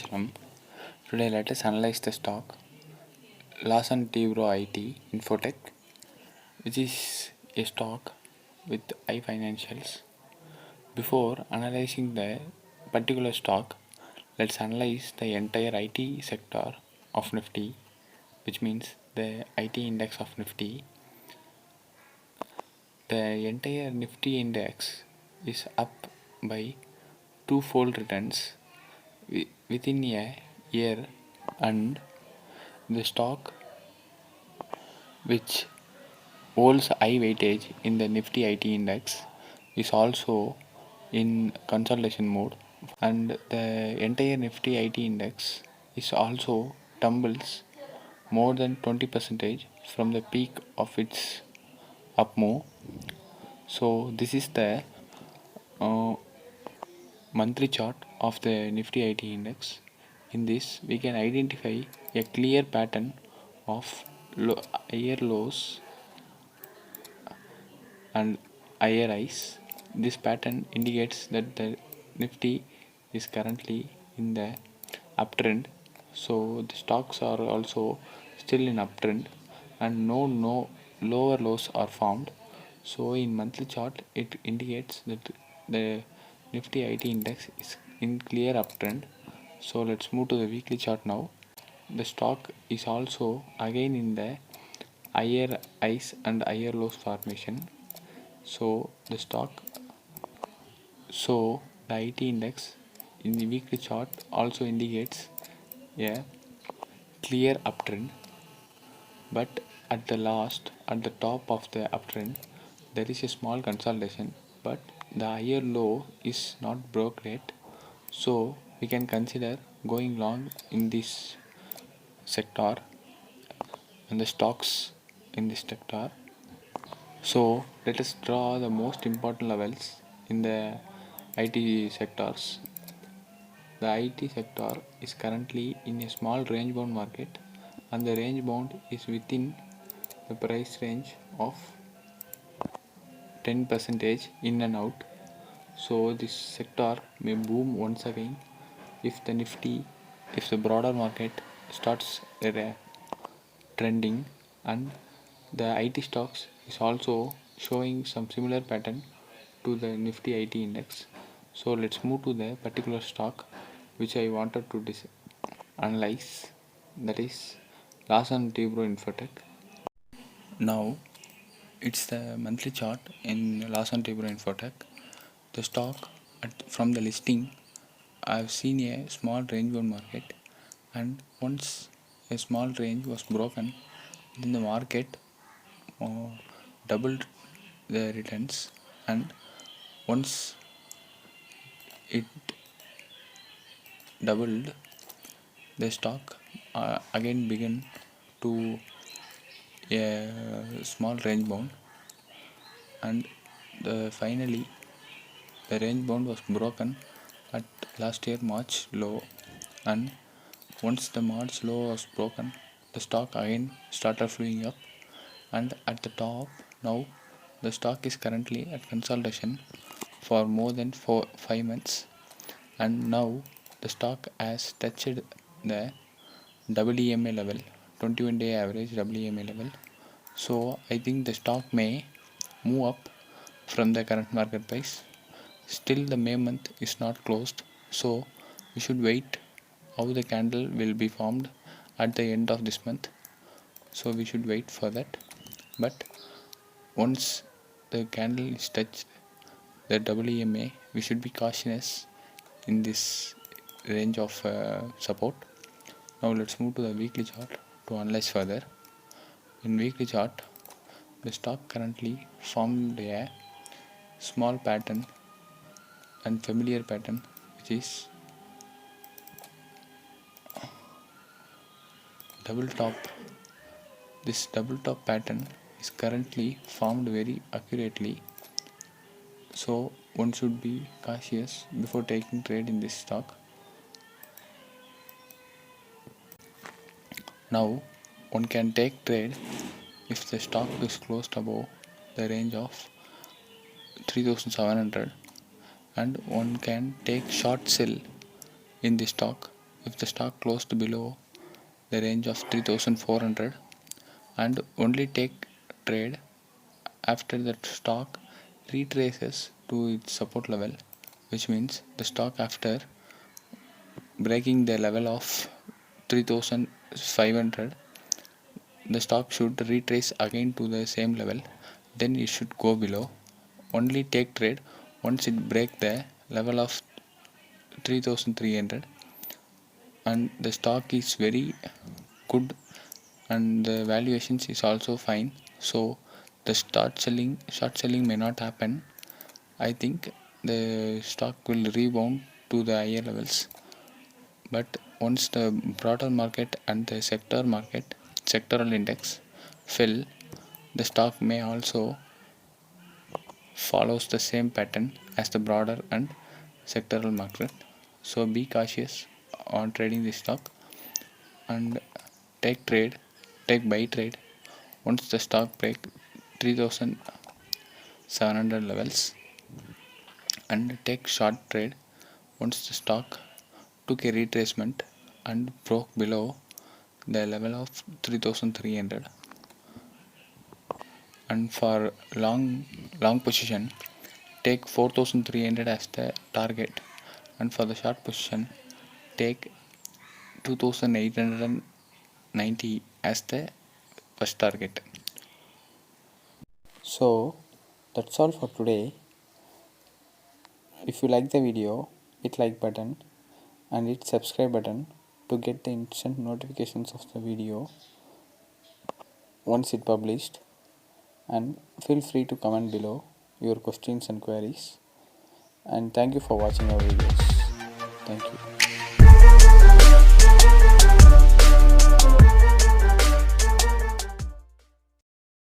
Arunachalam. Today let us analyze the stock Larsen T-Bro IT Infotech, which is a stock with high financials. Before analyzing the particular stock, let's analyze the entire IT sector of Nifty, which means the IT index of Nifty. The entire Nifty index is up by twofold returns within a year, and the stock which holds high weightage in the Nifty IT index is also in consolidation mode, and the entire Nifty IT index is also tumbles more than 20% from the peak of its up move. So this is the uh, monthly chart of the Nifty IT index. In this, we can identify a clear pattern of higher lows and higher highs. This pattern indicates that the Nifty is currently in the uptrend. So the stocks are also still in uptrend, and no lower lows are formed. So in monthly chart, it indicates that the Nifty IT index is in clear uptrend. So let's move to the weekly chart now. The stock is also again in the higher highs and higher lows formation. So the IT index in the weekly chart also indicates a clear uptrend, but at the top of the uptrend, there is a small consolidation, but the higher low is not broke yet. So we can consider going long in this sector and the stocks in this sector. So let us draw the most important levels in the IT sectors. The IT sector is currently in a small range bound market, and the range bound is within the price range of 10% in and out. So this sector may boom once again if if the broader market starts trending, and the IT stocks is also showing some similar pattern to the Nifty IT index. So let's move to the particular stock which I wanted to analyze, that is Larsen T-Bro Infotech. Now it's the monthly chart in Larsen T-Bro Infotech. The stock from the listing, I've seen a small range bound market, and once a small range was broken, then the market uh, doubled the returns, and once it doubled, the stock again began to a small range bound, and finally the range bound was broken at last year March low, and once the March low was broken, the stock again started flowing up, and at the top now the stock is currently at consolidation for more than 5 months, and now the stock has touched the WEMA level, 21-day average WEMA level. So I think the stock may move up from the current market price. Still the May month is not closed, so we should wait how the candle will be formed at the end of this month. So we should wait for that. But once the candle is touched the WEMA, we should be cautious in this range of support. Now let's move to the weekly chart to analyze further. In weekly chart, the stock currently formed a small pattern and familiar pattern, which is double top. This double top pattern is currently formed very accurately, so one should be cautious before taking trade in this stock. Now one can take trade if the stock is closed above the range of 3700, and one can take short sell in the stock if the stock closed below the range of 3400, and only take trade after that stock retraces to its support level, which means the stock after breaking the level of 3500, the stock should retrace again to the same level, then it should go below. Only take trade once it break the level of 3300 and the stock is very good and the valuations is also fine, so the short selling may not happen. I think the stock will rebound to the higher levels, but once the broader market and the sectoral index fell, the stock may also follows the same pattern as the broader and sectoral market. So be cautious on trading this stock and take trade, take buy trade once the stock break 3700 levels, and take short trade once the stock took a retracement and broke below the level of 3300. And for long position, take 4300 as the target, and for the short position take 2890 as the first target. So that's all for today. If you like the video, hit like button and hit subscribe button to get the instant notifications of the video once it published, and feel free to comment below your questions and queries, and thank you for watching our videos. Thank you.